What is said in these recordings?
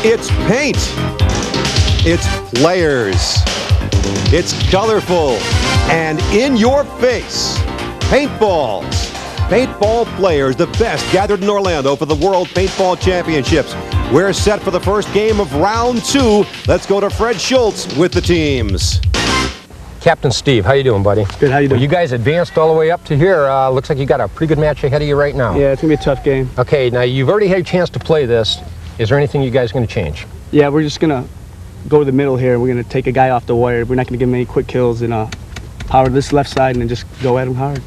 It's paint. It's players. It's colorful and in your face. Paintballs. Paintball players, the best, gathered in Orlando for the World Paintball Championships. We're set for the first game of round 2. Let's go to Fred Schultz with the teams. Captain Steve, how you doing, buddy? Good, how you doing? Well, you guys advanced all the way up to here. Looks like you got a pretty good match ahead of you right now. Yeah, it's going to be a tough game. Okay, now you've already had a chance to play this. Is there anything you guys going to change? Yeah, we're just going to go to the middle here. We're going to take a guy off the wire. We're not going to give him any quick kills and power this left side and then just go at him hard.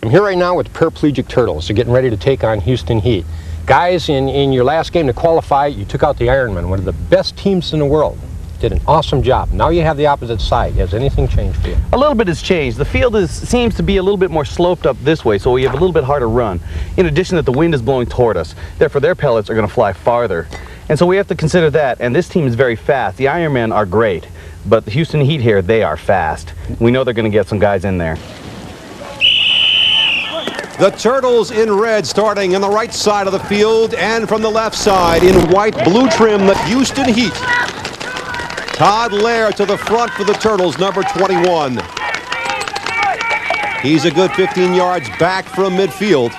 I'm here right now with Paraplegic Turtles. They're getting ready to take on Houston Heat. Guys, in your last game to qualify, you took out the Ironmen, one of the best teams in the world. Did an awesome job. Now you have the opposite side. Has anything changed for you? A little bit has changed. The field seems to be a little bit more sloped up this way, so we have a little bit harder run. In addition that the wind is blowing toward us. Therefore, their pellets are going to fly farther. And so we have to consider that. And this team is very fast. The Ironmen are great, but the Houston Heat here, they are fast. We know they're going to get some guys in there. The Turtles in red starting on the right side of the field, and from the left side in white blue trim, the Houston Heat. Todd Lair to the front for the Turtles, number 21. He's a good 15 yards back from midfield.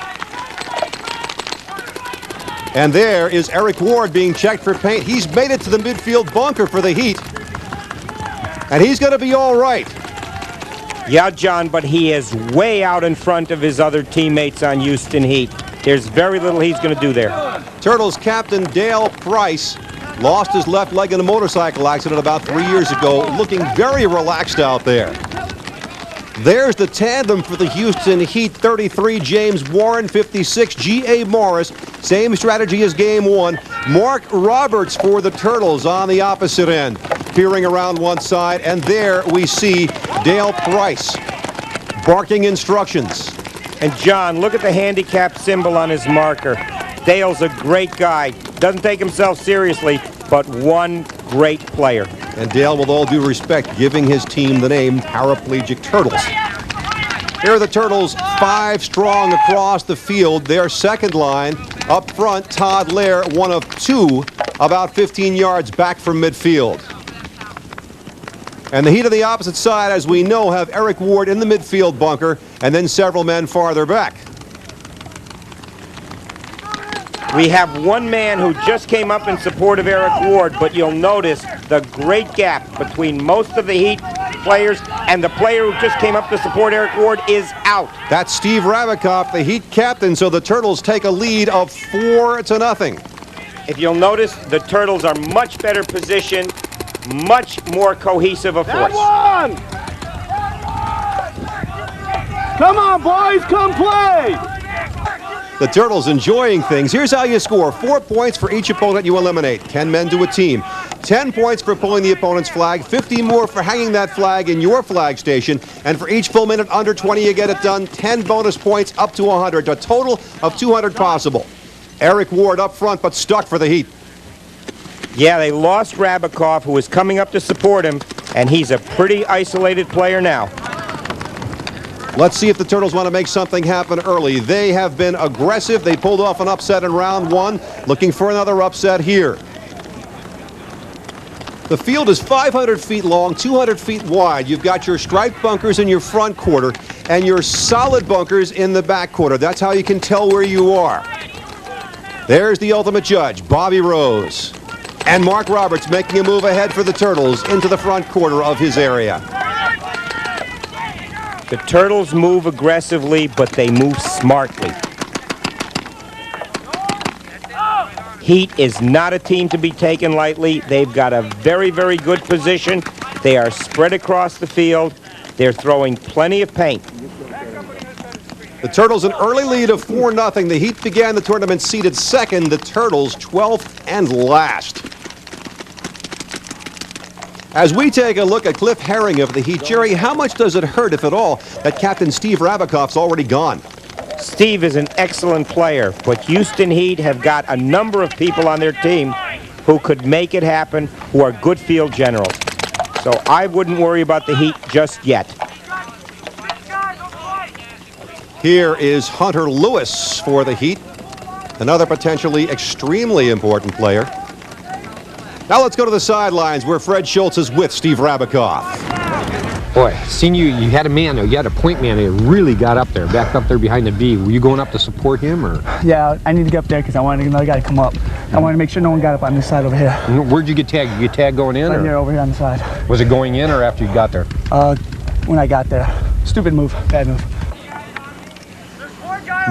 And there is Eric Ward being checked for paint. He's made it to the midfield bunker for the Heat. And he's going to be all right. Yeah, John, but he is way out in front of his other teammates on Houston Heat. There's very little he's going to do there. Turtles captain Dale Price lost his left leg in a motorcycle accident about 3 years ago, looking very relaxed out there. There's the tandem for the Houston Heat, 33, James Warren, 56, G.A. Morris. Same strategy as game 1. Mark Roberts for the Turtles on the opposite end, peering around one side, and there we see Dale Price barking instructions. And John, look at the handicap symbol on his marker. Dale's a great guy. Doesn't take himself seriously, but one great player. And Dale, with all due respect, giving his team the name Paraplegic Turtles. Here are the Turtles, 5 strong across the field. Their second line up front, Todd Lair, one of 2, about 15 yards back from midfield. And the Heat on the opposite side, as we know, have Eric Ward in the midfield bunker, and then several men farther back. We have one man who just came up in support of Eric Ward, but you'll notice the great gap between most of the Heat players and the player who just came up to support Eric Ward is out. That's Steve Rabackoff, the Heat captain, so the Turtles take a lead of 4-0. If you'll notice, the Turtles are much better positioned, much more cohesive a force. That one! Come on, boys, come play! The Turtles enjoying things. Here's how you score. 4 points for each opponent you eliminate. 10 men to a team. 10 points for pulling the opponent's flag. 50 more for hanging that flag in your flag station. And for each full minute under 20 you get it done, 10 bonus points up to 100. A total of 200 possible. Eric Ward up front, but stuck for the Heat. Yeah, they lost Rabackoff, who was coming up to support him, and he's a pretty isolated player now. Let's see if the Turtles want to make something happen early. They have been aggressive. They pulled off an upset in round 1, looking for another upset here. The field is 500 feet long, 200 feet wide. You've got your striped bunkers in your front quarter and your solid bunkers in the back quarter. That's how you can tell where you are. There's the ultimate judge, Bobby Rose. And Mark Roberts making a move ahead for the Turtles into the front quarter of his area. The Turtles move aggressively, but they move smartly. Heat is not a team to be taken lightly. They've got a very, very good position. They are spread across the field. They're throwing plenty of paint. The Turtles an early lead of 4-0. The Heat began the tournament seeded second. The Turtles 12th and last. As we take a look at Cliff Herring of the Heat, Jerry, how much does it hurt, if at all, that Captain Steve Rabackoff's already gone? Steve is an excellent player, but Houston Heat have got a number of people on their team who could make it happen, who are good field generals. So I wouldn't worry about the Heat just yet. Here is Hunter Lewis for the Heat, another potentially extremely important player. Now let's go to the sidelines where Fred Schultz is with Steve Rabackoff. Boy, seen you had a man, you had a point man that really got up there, back up there behind the B. Were you going up to support him, or? Yeah, I need to get up there because I wanted another guy to come up. I wanted to make sure no one got up on this side over here. Where'd you get tagged? You get tagged going in? Right or? here, over here on the side. Was it going in or after you got there? When I got there. Stupid move, bad move.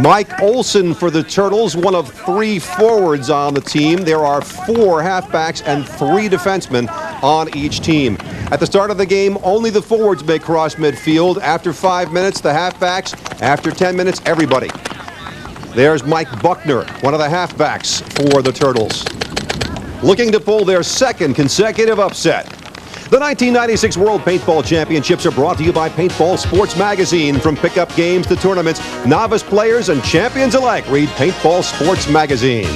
Mike Olson for the Turtles, one of 3 forwards on the team. There are 4 halfbacks and 3 defensemen on each team. At the start of the game, only the forwards may cross midfield. After 5 minutes, the halfbacks. After 10 minutes, everybody. There's Mike Buckner, one of the halfbacks for the Turtles, looking to pull their 2nd consecutive upset. The 1996 World Paintball Championships are brought to you by Paintball Sports Magazine. From pickup games to tournaments, novice players and champions alike read Paintball Sports Magazine.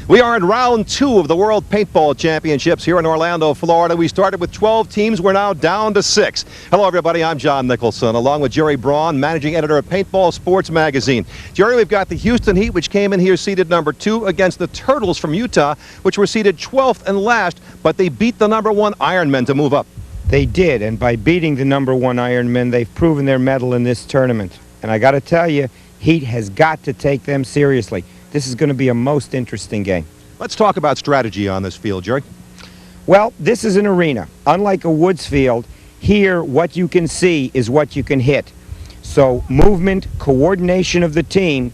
We are in round 2 of the World Paintball Championships here in Orlando, Florida. We started with 12 teams. We're now down to 6. Hello, everybody. I'm John Nicholson, along with Jerry Braun, managing editor of Paintball Sports Magazine. Jerry, we've got the Houston Heat, which came in here seeded number 2 against the Turtles from Utah, which were seeded 12th and last, but they beat the number 1 Ironmen to move up. They did, and by beating the number 1 Ironmen, they've proven their mettle in this tournament. And I got to tell you, Heat has got to take them seriously. This is going to be a most interesting game. Let's talk about strategy on this field, Jerry. Well, this is an arena. Unlike a woods field, here what you can see is what you can hit. So movement, coordination of the team,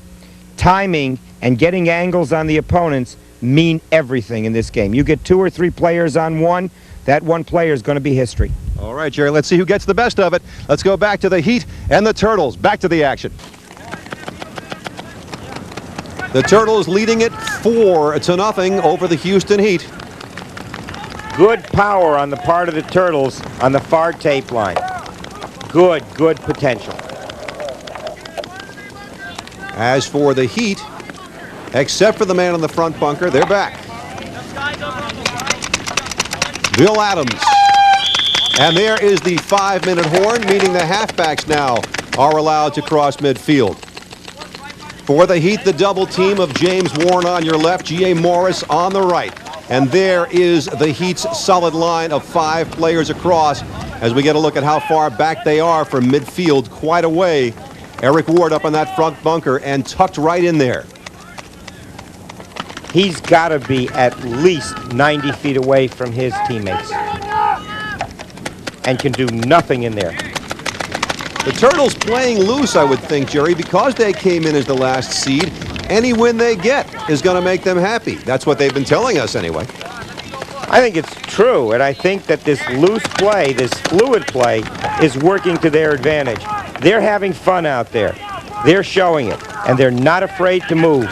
timing, and getting angles on the opponents mean everything in this game. You get 2 or 3 players on one, that one player is going to be history. All right, Jerry, let's see who gets the best of it. Let's go back to the Heat and the Turtles. Back to the action. The Turtles leading it 4-0 over the Houston Heat. Good power on the part of the Turtles on the far tape line. Good potential. As for the Heat, except for the man in the front bunker, they're back. Bill Adams. And there is the 5-minute horn, meaning the halfbacks now are allowed to cross midfield. For the Heat, the double team of James Warren on your left, G.A. Morris on the right. And there is the Heat's solid line of 5 players across as we get a look at how far back they are from midfield, quite a way. Eric Ward up in that front bunker and tucked right in there. He's got to be at least 90 feet away from his teammates and can do nothing in there. The Turtles playing loose, I would think, Jerry, because they came in as the last seed. Any win they get is going to make them happy. That's what they've been telling us anyway. I think it's true, and I think that this loose play, this fluid play, is working to their advantage. They're having fun out there. They're showing it, and they're not afraid to move.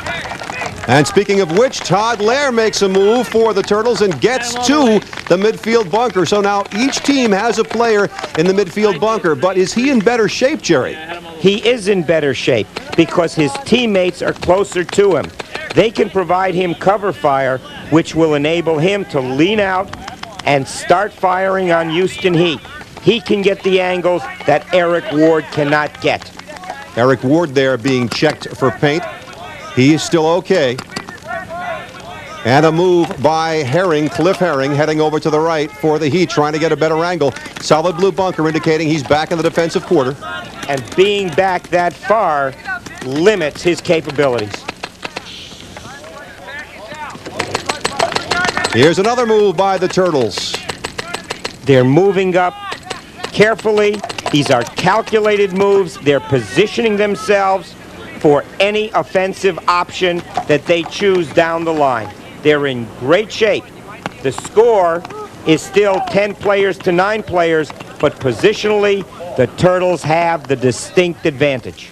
And speaking of which, Todd Lair makes a move for the Turtles and gets to the midfield bunker. So now each team has a player in the midfield bunker. But is he in better shape, Jerry? He is in better shape because his teammates are closer to him. They can provide him cover fire, which will enable him to lean out and start firing on Houston Heat. He can get the angles that Eric Ward cannot get. Eric Ward there being checked for paint. He is still okay. And a move by Herring, Cliff Herring, heading over to the right for the Heat, trying to get a better angle. Solid blue bunker indicating he's back in the defensive quarter. And being back that far limits his capabilities. Here's another move by the Turtles. They're moving up carefully. These are calculated moves. They're positioning themselves for any offensive option that they choose down the line. They're in great shape. The score is still 10 players to 9 players, but positionally, the Turtles have the distinct advantage.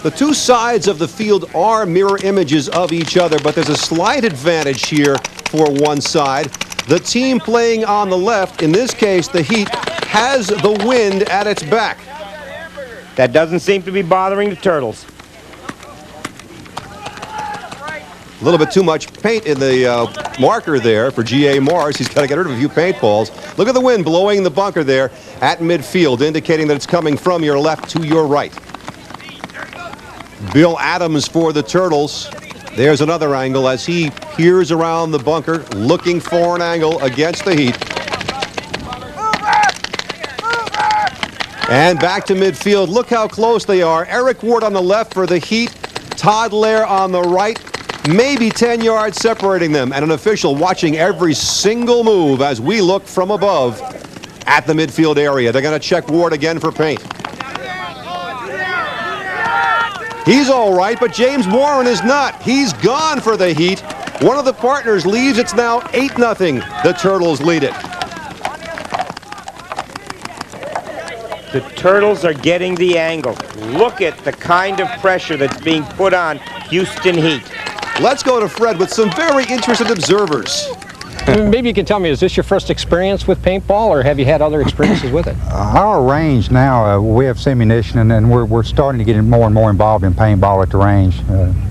The two sides of the field are mirror images of each other, but there's a slight advantage here for one side. The team playing on the left, in this case the Heat, has the wind at its back. That doesn't seem to be bothering the Turtles. A little bit too much paint in the marker there for G.A. Morris. He's got to get rid of a few paintballs. Look at the wind blowing the bunker there at midfield, indicating that it's coming from your left to your right. Bill Adams for the Turtles. There's another angle as he peers around the bunker, looking for an angle against the Heat. And back to midfield. Look how close they are. Eric Ward on the left for the Heat. Todd Lair on the right. Maybe 10 yards separating them. And an official watching every single move as we look from above at the midfield area. They're going to check Ward again for paint. He's all right, but James Warren is not. He's gone for the Heat. One of the partners leaves. It's now 8-0. The Turtles lead it. The Turtles are getting the angle. Look at the kind of pressure that's being put on Houston Heat. Let's go to Fred with some very interested observers. Maybe you can tell me, is this your first experience with paintball, or have you had other experiences with it? Our range now, we have simunition, and we're starting to get more and more involved in paintball at the range.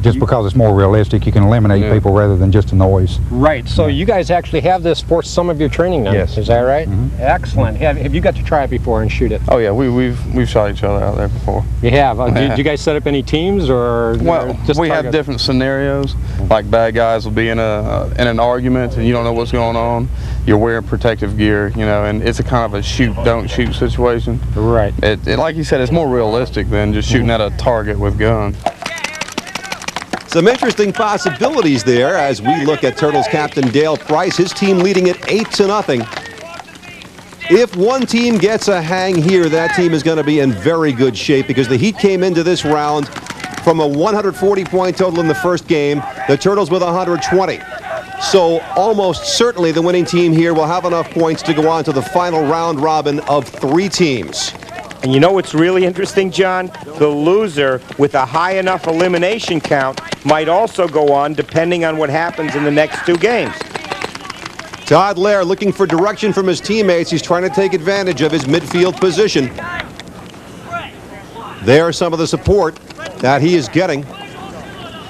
Just because it's more realistic, you can eliminate people rather than just a noise. Right, so you guys actually have this for some of your training now, Yes. is that right? Mm-hmm. Excellent. Have you got to try it before and shoot it? Oh yeah, we've shot each other out there before. You have? Did you guys set up any teams, or Well, just we target? have different scenarios. Like bad guys will be in an argument and you don't know what's going on. You're wearing protective gear, you know, and it's a kind of a shoot, don't shoot situation. Right. It like you said, it's more realistic than just shooting at a target with guns. Some interesting possibilities there as we look at Turtles captain Dale Price. His team leading it 8-0. If one team gets a hang here, that team is going to be in very good shape because the Heat came into this round from a 140-point total in the first game. The Turtles with 120. So almost certainly the winning team here will have enough points to go on to the final round robin of 3 teams. And you know what's really interesting, John? The loser with a high enough elimination count might also go on depending on what happens in the next 2 games. Todd Lair looking for direction from his teammates. He's trying to take advantage of his midfield position. There's some of the support that he is getting.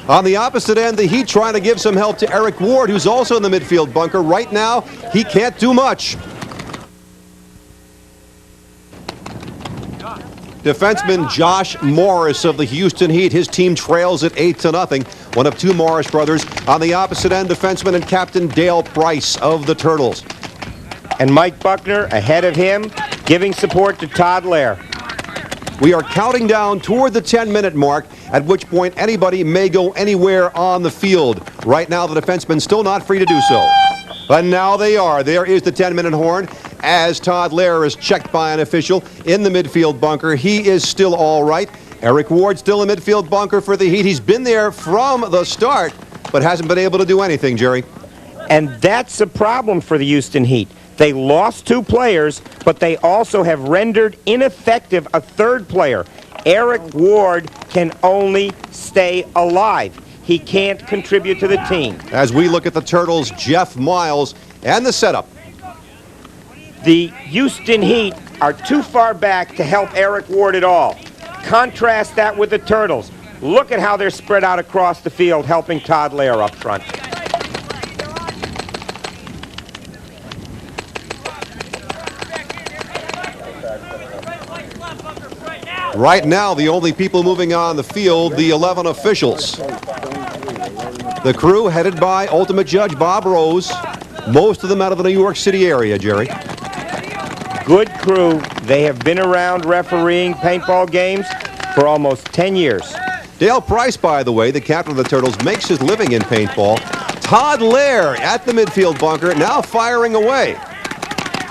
On the opposite end, the Heat trying to give some help to Eric Ward, who's also in the midfield bunker. Right now, he can't do much. Defenseman Josh Morris of the Houston Heat. His team trails at 8-0. One of 2 Morris brothers. On the opposite end, defenseman and captain Dale Price of the Turtles. And Mike Buckner ahead of him, giving support to Todd Lair. We are counting down toward the 10-minute mark, at which point anybody may go anywhere on the field. Right now, the defenseman's still not free to do so. But now they are. There is the 10-minute horn as Todd Lair is checked by an official in the midfield bunker. He is still all right. Eric Ward still in midfield bunker for the Heat. He's been there from the start, but hasn't been able to do anything, Jerry. And that's a problem for the Houston Heat. They lost 2 players, but they also have rendered ineffective a 3rd player. Eric Ward can only stay alive. He can't contribute to the team. As we look at the Turtles, Jeff Miles and the setup. The Houston Heat are too far back to help Eric Ward at all. Contrast that with the Turtles. Look at how they're spread out across the field, helping Todd Lair up front. Right now, the only people moving on the field, the 11 officials. The crew headed by Ultimate Judge Bob Rose. Most of them out of the New York City area, Jerry. Good crew. They have been around refereeing paintball games for almost 10 years. Dale Price, by the way, the captain of the Turtles, makes his living in paintball. Todd Lair at the midfield bunker, now firing away.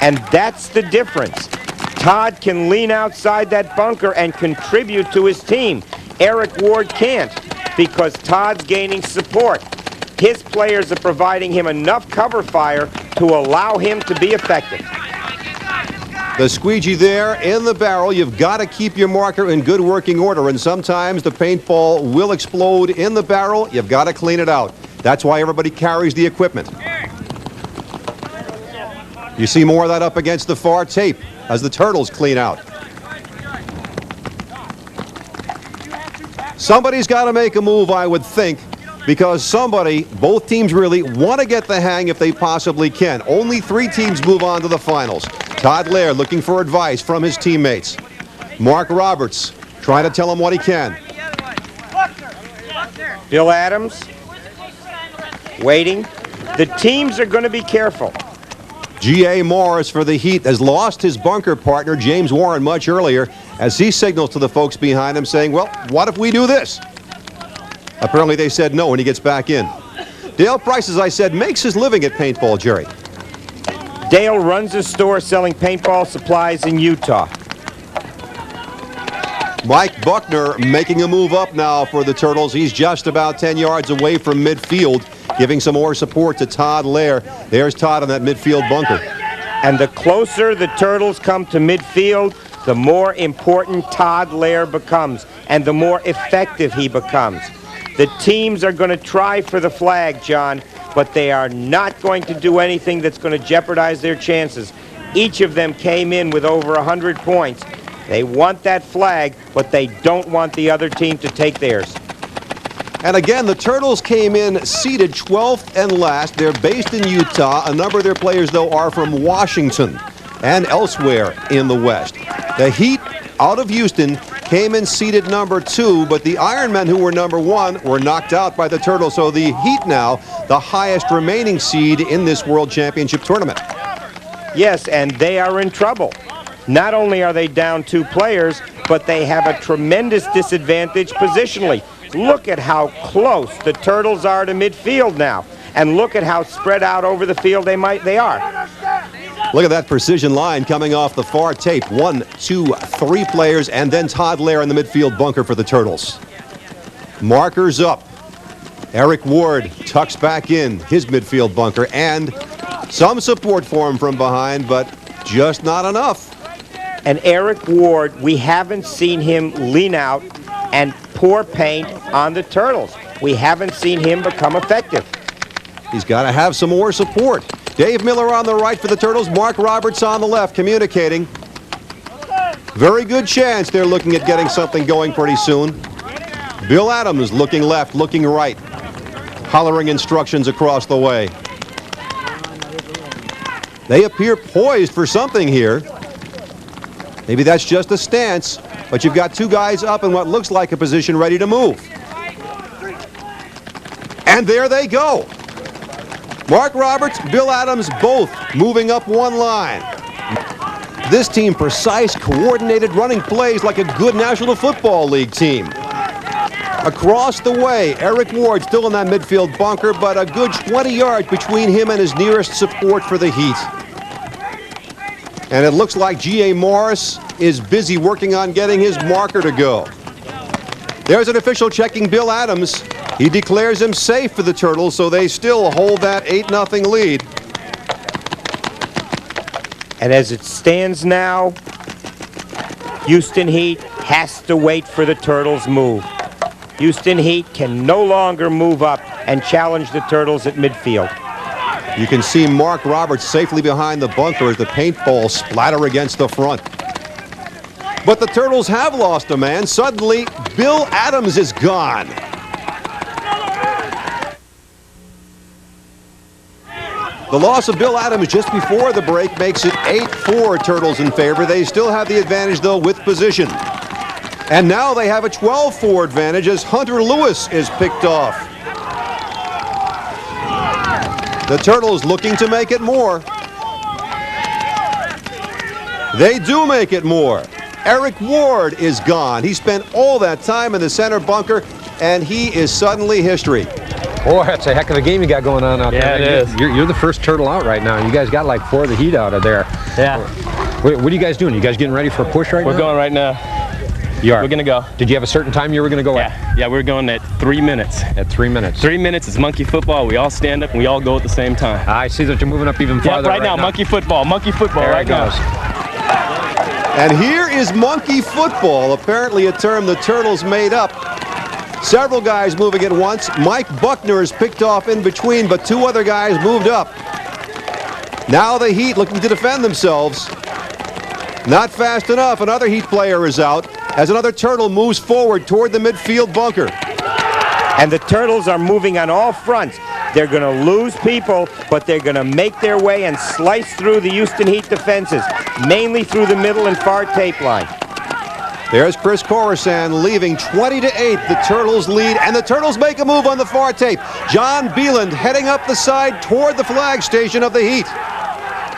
And that's the difference. Todd can lean outside that bunker and contribute to his team. Eric Ward can't because Todd's gaining support. His players are providing him enough cover fire to allow him to be effective. The squeegee there in the barrel. You've got to keep your marker in good working order, and sometimes the paintball will explode in the barrel. You've got to clean it out. That's why everybody carries the equipment. You see more of that up against the far tape as the Turtles clean out. Somebody's got to make a move, I would think, because both teams really want to get the hang if they possibly can. Only 3 teams move on to the finals. Todd Lair looking for advice from his teammates. Mark Roberts trying to tell him what he can. Bill Adams Waiting. The teams are going to be careful. G.A. Morris for the Heat has lost his bunker partner, James Warren, much earlier, as he signals to the folks behind him saying, well, what if we do this? Apparently they said no when he gets back in. Dale Price, as I said, makes his living at paintball, Jerry. Dale runs a store selling paintball supplies in Utah. Mike Buckner making a move up now for the Turtles. He's just about 10 yards away from midfield, giving some more support to Todd Lair. There's Todd in that midfield bunker. And the closer the Turtles come to midfield, the more important Todd Lair becomes and the more effective he becomes. The teams are going to try for the flag, John, but they are not going to do anything that's going to jeopardize their chances. Each of them came in with over 100 points. They want that flag, but they don't want the other team to take theirs. And again, the Turtles came in seeded 12th and last. They're based in Utah. A number of their players, though, are from Washington and elsewhere in the West. The Heat, out of Houston, came in seeded number 2, but the Ironmen, who were number 1, were knocked out by the Turtles. So the Heat now, the highest remaining seed in this World Championship tournament. Yes, and they are in trouble. Not only are they down 2 players, but they have a tremendous disadvantage positionally. Look at how close the Turtles are to midfield now, and look at how spread out over the field they are. Look at that precision line coming off the far tape. 1, 2, 3 players, and then Todd Lair in the midfield bunker for the Turtles. Markers up. Eric Ward tucks back in his midfield bunker, and some support for him from behind, but just not enough. And Eric Ward, we haven't seen him lean out and pour paint on the Turtles. We haven't seen him become effective. He's got to have some more support. Dave Miller on the right for the Turtles. Mark Roberts on the left communicating. Very good chance they're looking at getting something going pretty soon. Bill Adams looking left, looking right. Hollering instructions across the way. They appear poised for something here. Maybe that's just a stance, but you've got 2 guys up in what looks like a position ready to move. And there they go. Mark Roberts, Bill Adams, both moving up one line. This team, precise, coordinated, running plays like a good National Football League team. Across the way, Eric Ward still in that midfield bunker, but a good 20 yards between him and his nearest support for the Heat. And it looks like G.A. Morris is busy working on getting his marker to go. There's an official checking Bill Adams. He declares him safe for the Turtles, so they still hold that 8-0 lead. And as it stands now, Houston Heat has to wait for the Turtles' move. Houston Heat can no longer move up and challenge the Turtles at midfield. You can see Mark Roberts safely behind the bunker as the paintball splatter against the front. But the Turtles have lost a man. Suddenly, Bill Adams is gone. The loss of Bill Adams just before the break makes it 8-4 Turtles in favor. They still have the advantage, though, with position. And now they have a 12-4 advantage as Hunter Lewis is picked off. The Turtles looking to make it more. They do make it more. Eric Ward is gone. He spent all that time in the center bunker, and he is suddenly history. Boy, that's a heck of a game you got going on out there. Yeah, it is. You're the first Turtle out right now. You guys got like 4 of the Heat out of there. Yeah. What are you guys doing? You guys getting ready for a push right now? We're going right now. You are? We're going to go. Did you have a certain time you were going to go at? Yeah, we're going at 3 minutes. At 3 minutes. 3 minutes is monkey football. We all stand up and we all go at the same time. I see that you're moving up even farther. Right now. Monkey football there right now. And here is monkey football, apparently a term the Turtles made up. Several guys moving at once. Mike Buckner is picked off in between, but 2 other guys moved up. Now the Heat looking to defend themselves. Not fast enough. Another Heat player is out as another Turtle moves forward toward the midfield bunker. And the Turtles are moving on all fronts. They're going to lose people, but they're going to make their way and slice through the Houston Heat defenses, mainly through the middle and far tape line. There's Chris Coruscant leaving 20-8. The Turtles lead, and the Turtles make a move on the far tape. John Beeland heading up the side toward the flag station of the Heat.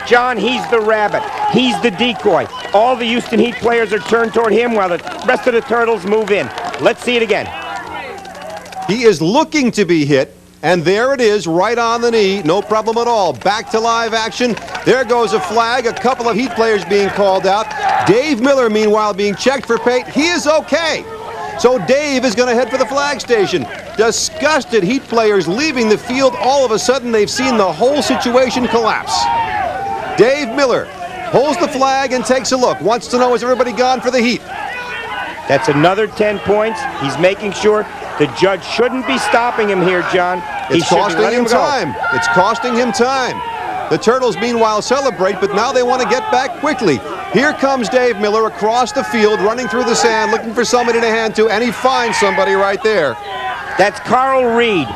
John, he's the rabbit. He's the decoy. All the Houston Heat players are turned toward him while the rest of the Turtles move in. Let's see it again. He is looking to be hit, and there it is, right on the knee. No problem at all. Back to live action. There goes a flag. A couple of Heat players being called out. Dave Miller, meanwhile, being checked for paint. He is okay. So Dave is going to head for the flag station. Disgusted Heat players leaving the field. All of a sudden, they've seen the whole situation collapse. Dave Miller pulls the flag and takes a look. Wants to know, is everybody gone for the Heat? That's another 10 points. He's making sure the judge shouldn't be stopping him here, John. It's costing him time. It's costing him time. The Turtles, meanwhile, celebrate, but now they want to get back quickly. Here comes Dave Miller across the field, running through the sand, looking for somebody to hand to, and he finds somebody right there. That's Carl Reed.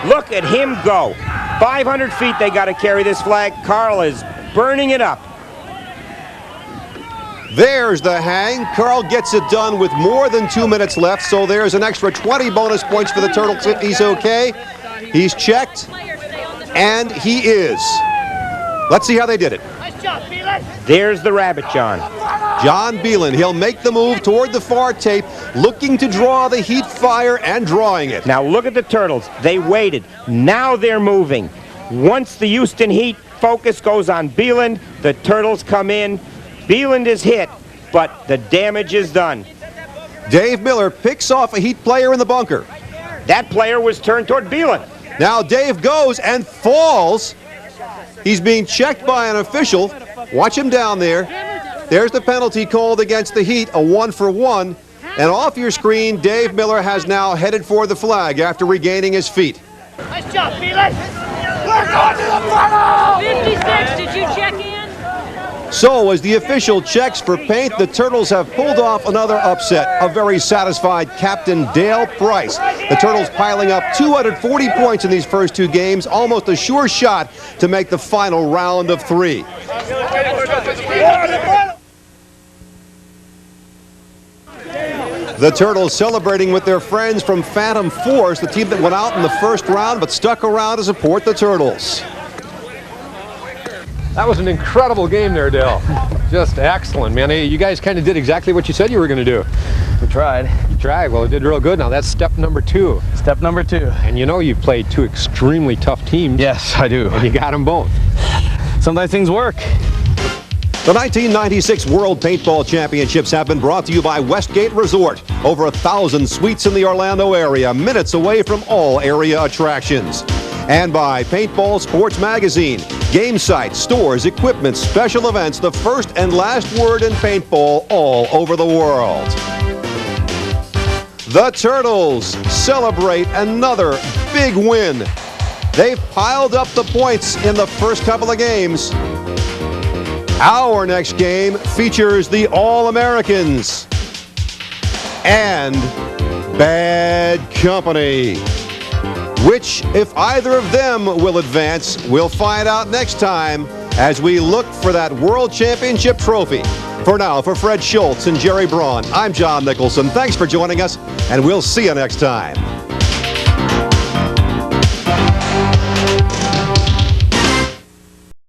Look at him go. 500 feet they got to carry this flag. Carl is burning it up. There's the hang. Carl gets it done with more than 2 minutes left, so there's an extra 20 bonus points for the Turtles if he's okay. He's checked, and he is. Let's see how they did it. There's the rabbit, John. John Beeland, he'll make the move toward the far tape, looking to draw the Heat fire and drawing it. Now look at the Turtles. They waited. Now they're moving. Once the Houston Heat focus goes on Beeland, the Turtles come in. Beeland is hit, but the damage is done. Dave Miller picks off a Heat player in the bunker. That player was turned toward Beeland. Now Dave goes and falls. He's being checked by an official. Watch him down there. There's the penalty called against the Heat, a 1-for-1. And off your screen, Dave Miller has now headed for the flag after regaining his feet. Nice job, Felix. We're going to the final! 56, did you check in? So as the official checks for paint, the Turtles have pulled off another upset. A very satisfied Captain Dale Price. The Turtles piling up 240 points in these first two games, almost a sure shot to make the final round of 3. The Turtles celebrating with their friends from Phantom Force, the team that went out in the first round but stuck around to support the Turtles. That was an incredible game there, Dale. Just excellent, man. Hey, you guys kind of did exactly what you said you were going to do. We tried. You tried. Well, it did real good. Now that's step number 2. Step number 2. And you know you've played 2 extremely tough teams. Yes, I do. And you got them both. Sometimes things work. The 1996 World Paintball Championships have been brought to you by Westgate Resort. Over 1,000 suites in the Orlando area, minutes away from all area attractions. And by Paintball Sports Magazine. Game sites, stores, equipment, special events, the first and last word in paintball all over the world. The Turtles celebrate another big win. They've piled up the points in the first couple of games. Our next game features the All-Americans and Bad Company. Which, if either of them will advance, we'll find out next time as we look for that World Championship trophy. For now, for Fred Schultz and Jerry Braun, I'm John Nicholson. Thanks for joining us, and we'll see you next time.